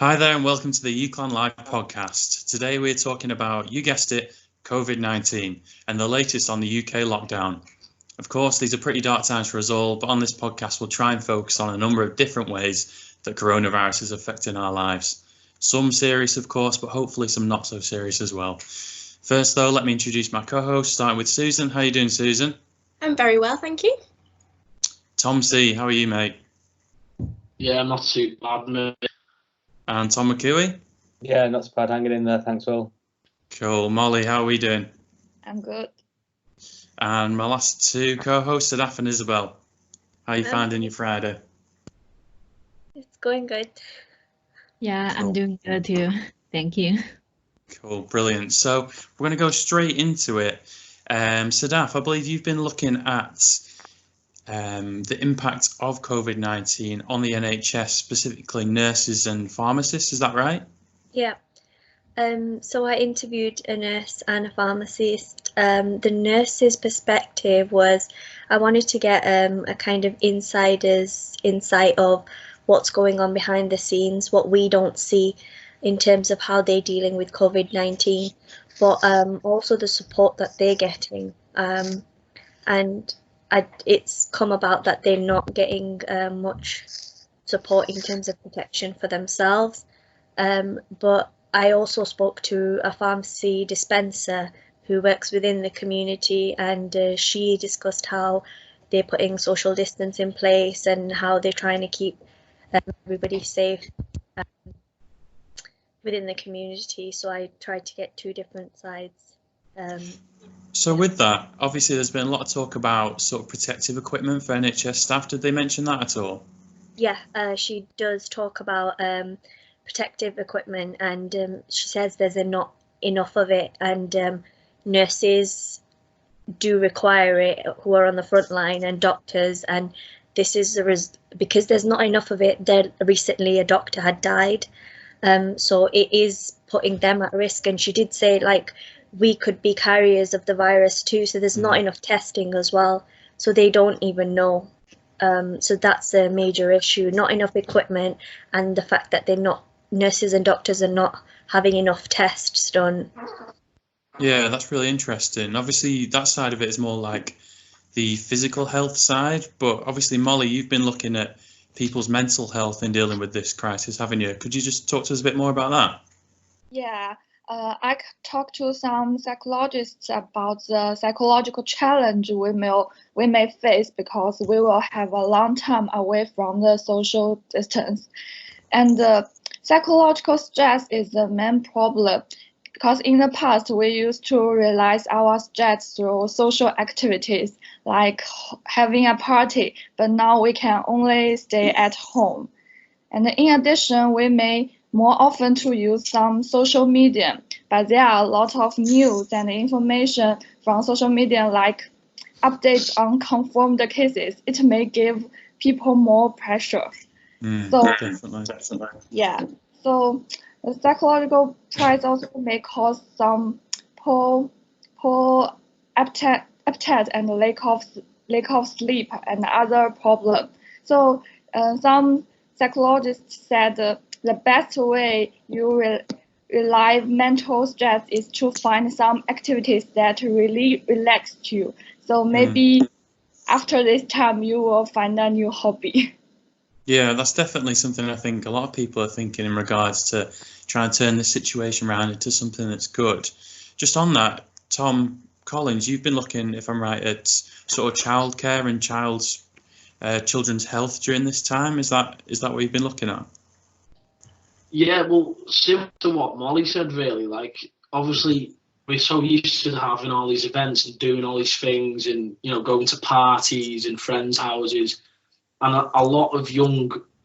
Hi there and welcome to the UCLan Live podcast. Today we're talking about, you guessed it, COVID-19 and the latest on the UK lockdown. Of course, these are pretty dark times for us all, but on this podcast we'll try and focus on a number of different ways that coronavirus is affecting our lives. Some serious, of course, but hopefully some not so serious as well. First though, let me introduce my co-host, starting with Susan. How are you doing, Susan? I'm very well, thank you. Tom C, how are you, mate? Yeah, not too bad, mate. And Tom McCooey? Yeah, not so bad, hanging in there, thanks, Will. Cool. Molly, how are we doing? I'm good. And my last two co-hosts, Sadaf and Isabel. How are you finding your Friday? It's going good. Yeah, Cool. I'm doing good too. Thank you. Cool, brilliant. So we're going to go straight into it. Sadaf, I believe you've been looking at the impact of COVID-19 on the NHS, specifically nurses and pharmacists. Is that right? Yeah. So I interviewed a nurse and a pharmacist. The nurse's perspective was I wanted to get a kind of insider's insight of what's going on behind the scenes, what we don't see in terms of how they're dealing with COVID-19, but also the support that they're getting. It's come about that they're not getting much support in terms of protection for themselves. But I also spoke to a pharmacy dispenser who works within the community, and she discussed how they're putting social distance in place and how they're trying to keep everybody safe within the community. So I tried to get two different sides. So with that, obviously there's been a lot of talk about sort of protective equipment for NHS staff. Did they mention that at all? Yeah, she does talk about protective equipment, and she says there's not enough of it, and nurses do require it who are on the front line, and doctors, and this is because there's not enough of it. Recently a doctor had died, so it is putting them at risk, and she did say like we could be carriers of the virus too, so there's not enough testing as well, so they don't even know. So that's a major issue, not enough equipment, and the fact that nurses and doctors are not having enough tests done. Yeah, that's really interesting. Obviously that side of it is more like the physical health side, but obviously Molly, you've been looking at people's mental health in dealing with this crisis, haven't you? Could you just talk to us a bit more about that? Yeah, I talked to some psychologists about the psychological challenge we may face because we will have a long time away from the social distance. And psychological stress is the main problem because in the past we used to realize our stress through social activities like having a party, but now we can only stay at home. And in addition, we may more often to use some social media, but there are a lot of news and information from social media like updates on confirmed cases. It may give people more pressure. Definitely. Yeah, so the psychological stress also may cause some poor appetite and lack of sleep and other problems. So some psychologists said the best way you relieve mental stress is to find some activities that really relax you. So maybe after this time you will find a new hobby. Yeah, that's definitely something I think a lot of people are thinking in regards to trying to turn this situation around into something that's good. Just on that, Tom Collins, you've been looking, if I'm right, at sort of childcare and children's health during this time. Is that what you've been looking at? Yeah, well, similar to what Molly said, really. Like, obviously, we're so used to having all these events and doing all these things and, going to parties and friends' houses. And a lot of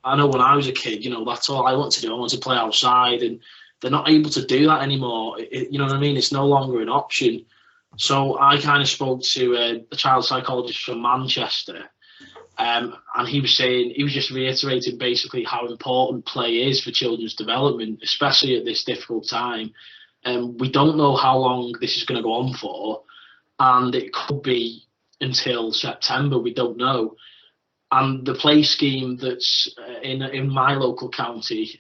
I know when I was a kid, that's all I want to do. I want to play outside, and they're not able to do that anymore. You know what I mean? It's no longer an option. So I kind of spoke to a child psychologist from Manchester, and he was just reiterating basically how important play is for children's development, especially at this difficult time. We don't know how long this is going to go on for, and it could be until September. We don't know. And the play scheme that's in my local county,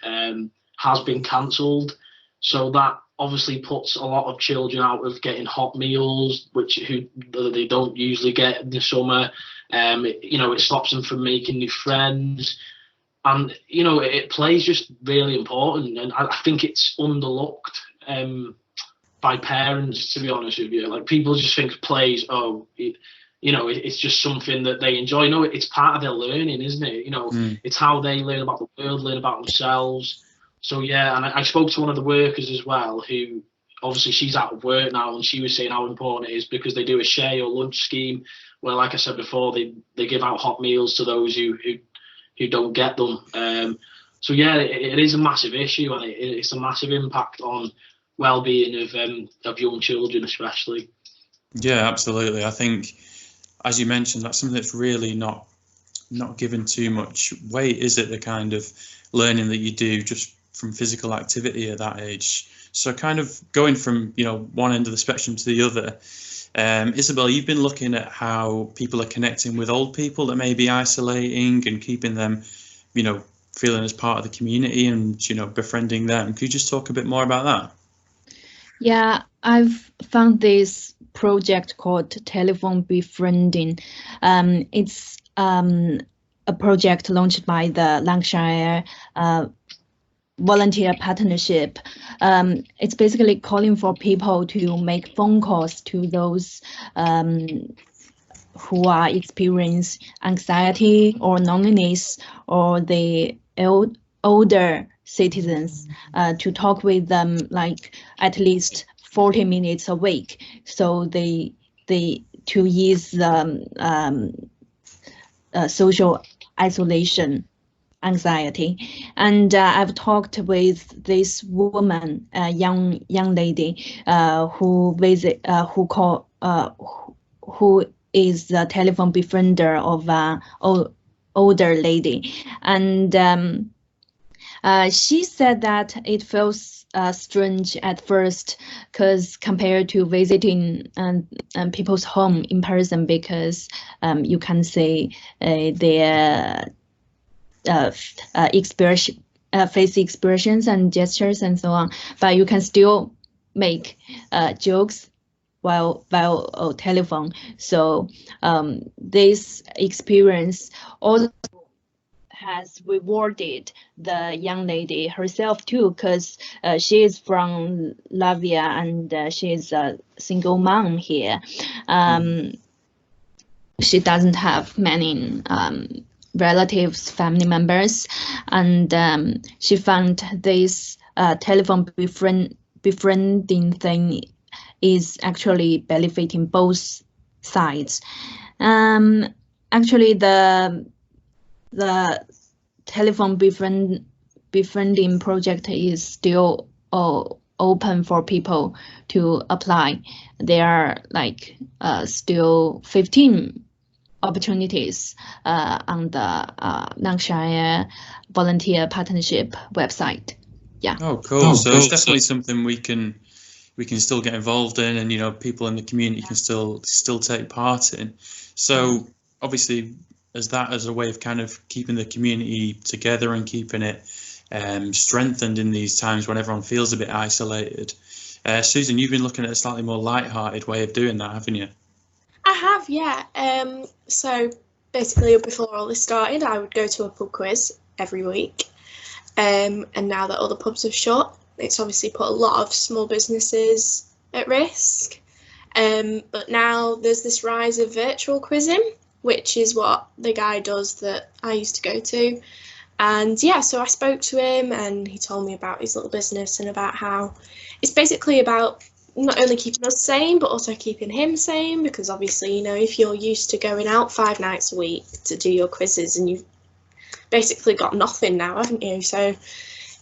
has been cancelled. So that obviously puts a lot of children out of getting hot meals, who they don't usually get in the summer. It stops them from making new friends. And, play is just really important. And I think it's underlooked by parents, to be honest with you. Like, people just think plays, it's just something that they enjoy. No, it's part of their learning, isn't it? It's how they learn about the world, learn about themselves. So, yeah, and I spoke to one of the workers as well, who obviously she's out of work now, and she was saying how important it is because they do a share or lunch scheme where, like I said before, they give out hot meals to those who don't get them. So, yeah, it is a massive issue, and it's a massive impact on well-being of young children, especially. Yeah, absolutely. I think, as you mentioned, that's something that's really not given too much weight, is it? The kind of learning that you do just from physical activity at that age. So kind of going from one end of the spectrum to the other, Isabel, you've been looking at how people are connecting with old people that may be isolating and keeping them feeling as part of the community and befriending them. Could you just talk a bit more about that? Yeah, I've found this project called Telephone Befriending. It's a project launched by the Lancashire Volunteer Partnership. It's basically calling for people to make phone calls to those who are experiencing anxiety or loneliness, or the older citizens, to talk with them like at least 40 minutes a week, so they to ease the social isolation anxiety. And I've talked with this woman, a young lady, who is the telephone befriender of older lady, and she said that it feels strange at first, because compared to visiting people's home in person, because you can see their face expressions and gestures and so on, but you can still make jokes while telephone. So this experience also has rewarded the young lady herself too, because she is from Latvia and she is a single mom here. She doesn't have many relatives, family members, and she found this telephone befriending thing is actually benefiting both sides. Actually, the telephone befriending project is still open for people to apply. There are like still 15 opportunities on the Lancashire Volunteer Partnership website. Yeah. Oh, cool. So it's definitely something we can still get involved in, and people in the community can still take part in. So obviously, as a way of kind of keeping the community together and keeping it strengthened in these times when everyone feels a bit isolated. Susan, you've been looking at a slightly more light-hearted way of doing that, haven't you? I have, yeah. So basically, before all this started, I would go to a pub quiz every week. And now that all the pubs have shut, it's obviously put a lot of small businesses at risk. But now there's this rise of virtual quizzing, which is what the guy does that I used to go to. And yeah, so I spoke to him and he told me about his little business and about how it's basically about not only keeping us sane, but also keeping him sane, because obviously, if you're used to going out 5 nights a week to do your quizzes and you've basically got nothing now, haven't you? So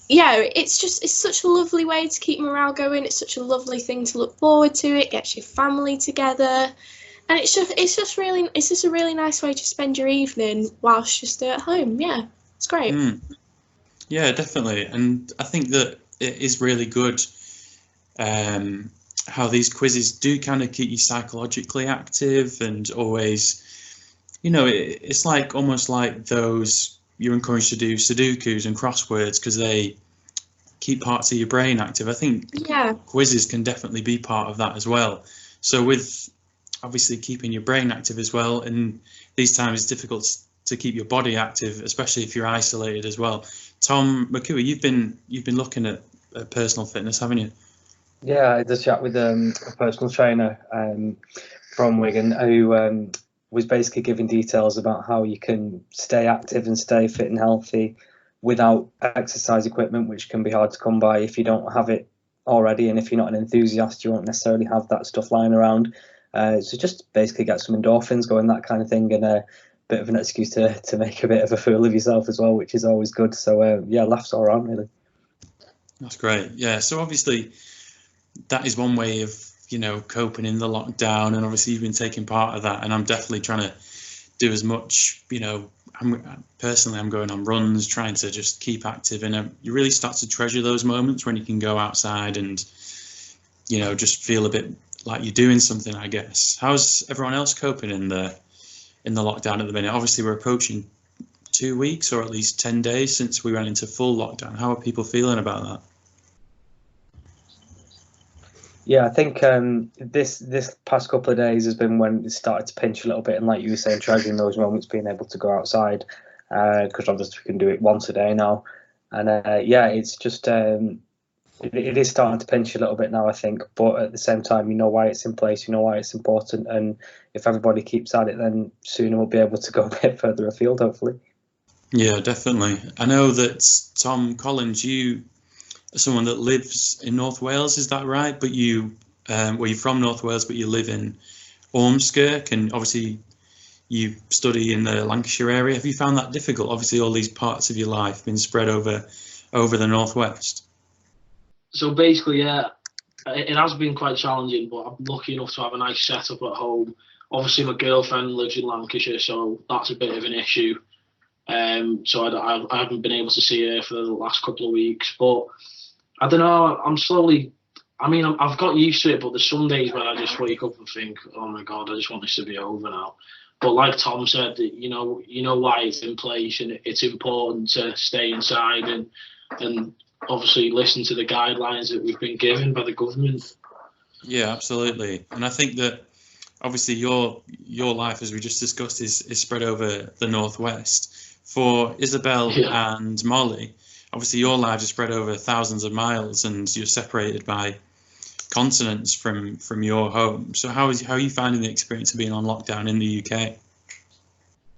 yeah, it's such a lovely way to keep morale going. It's such a lovely thing to look forward to. It gets your family together. And it's just a really nice way to spend your evening whilst you're still at home. Yeah, it's great. Yeah, definitely. And I think that it is really good how these quizzes do kind of keep you psychologically active, and always, it's like almost like those you're encouraged to do Sudokus and crosswords, because they keep parts of your brain active. I think Yeah. quizzes can definitely be part of that as well. So with obviously keeping your brain active as well, and these times it's difficult to keep your body active, especially if you're isolated as well. Tom McCooey, you've been looking at personal fitness, haven't you? Yeah, I had a chat with a personal trainer from Wigan who was basically giving details about how you can stay active and stay fit and healthy without exercise equipment, which can be hard to come by if you don't have it already, and if you're not an enthusiast, you won't necessarily have that stuff lying around. So just basically get some endorphins going, that kind of thing, and a bit of an excuse to make a bit of a fool of yourself as well, which is always good. So yeah, laughs all around really. That's great. Yeah. So obviously that is one way of, you know, coping in the lockdown, and obviously you've been taking part of that, and I'm definitely trying to do as much, you know, I'm going on runs, trying to just keep active, and you really start to treasure those moments when you can go outside and, you know, just feel a bit like you're doing something, I guess. How's everyone else coping in the lockdown at the minute? Obviously we're approaching 2 weeks, or at least 10 days since we went into full lockdown. How are people feeling about that? Yeah, I think this past couple of days has been when it started to pinch a little bit, and like you were saying, treasuring those moments, being able to go outside, because obviously we can do it once a day now, and yeah, it's just it is starting to pinch a little bit now, I think, but at the same time, you know why it's in place, you know why it's important, and if everybody keeps at it, then soon we'll be able to go a bit further afield, hopefully. Yeah, definitely. I know that Tom Collins, you are someone that lives in North Wales, is that right? But you, well, you're from North Wales, but you live in Ormskirk, and obviously you study in the Lancashire area. Have you found that difficult? Obviously, all these parts of your life been spread over the Northwest. So basically, yeah, it has been quite challenging, but I'm lucky enough to have a nice setup at home. Obviously, my girlfriend lives in Lancashire, so that's a bit of an issue. So I haven't been able to see her for the last couple of weeks, but I don't know. I'm slowly. I mean, I've got used to it, but there's some days where I just wake up and think, "Oh my God, I just want this to be over now." But like Tom said, you know why it's in place, and it's important to stay inside and obviously listen to the guidelines that we've been given by the government. Yeah, absolutely. And I think that obviously your life, as we just discussed, is spread over the Northwest. For Isabel and Molly, obviously your lives are spread over thousands of miles, and you're separated by continents from your home. So how are you finding the experience of being on lockdown in the UK?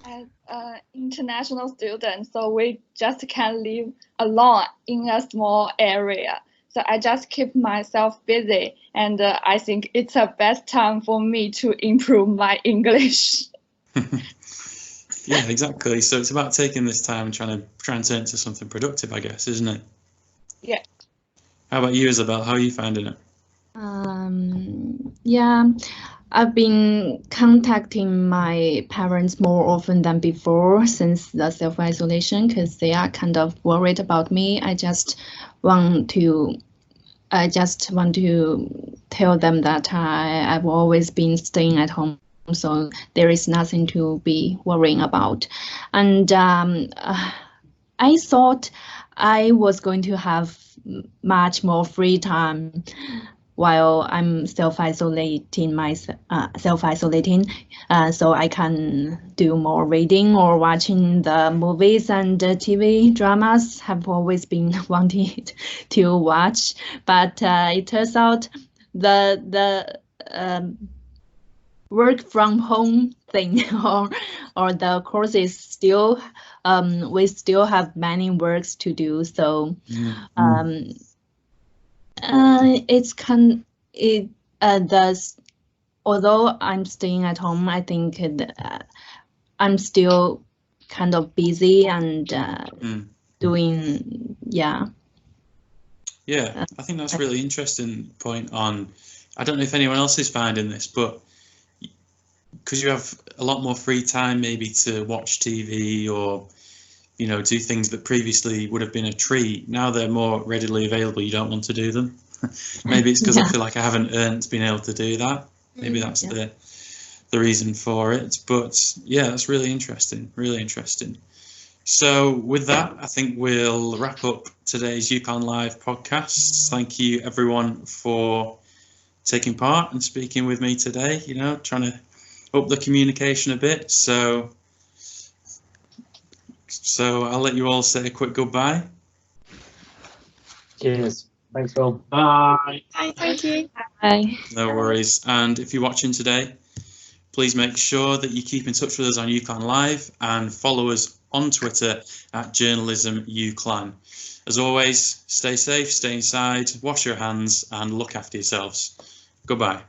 As an international student, so we just can't live alone in a small area. So I just keep myself busy, and I think it's the best time for me to improve my English. Yeah, exactly. So it's about taking this time and trying to turn it into something productive, I guess, isn't it? Yeah. How about you, Isabel? How are you finding it? Yeah, I've been contacting my parents more often than before since the self-isolation, because they are kind of worried about me. I just want to tell them that I've always been staying at home, so there is nothing to be worrying about. And I thought I was going to have much more free time while I'm self-isolating, so I can do more reading or watching the movies and TV dramas I've always been wanting to watch. But it turns out the work from home thing or the courses still we still have many works to do. So although I'm staying at home, I think I'm still kind of busy and doing, yeah. Yeah, I think that's a really interesting point on, I don't know if anyone else is finding this, but because you have a lot more free time maybe to watch TV or, you know, do things that previously would have been a treat, now they're more readily available, you don't want to do them. Maybe it's because I feel like I haven't earned being able to do that. Maybe that's the reason for it. But yeah, that's really interesting, really interesting. So with that, I think we'll wrap up today's UConn Live podcast. Thank you everyone for taking part and speaking with me today, you know, trying to up the communication a bit. So I'll let you all say a quick goodbye. Cheers. Thanks, Will. Bye. Bye, thank you. Bye. No worries. And if you're watching today, please make sure that you keep in touch with us on UConn Live and follow us on Twitter at JournalismUClan. As always, stay safe, stay inside, wash your hands and look after yourselves. Goodbye.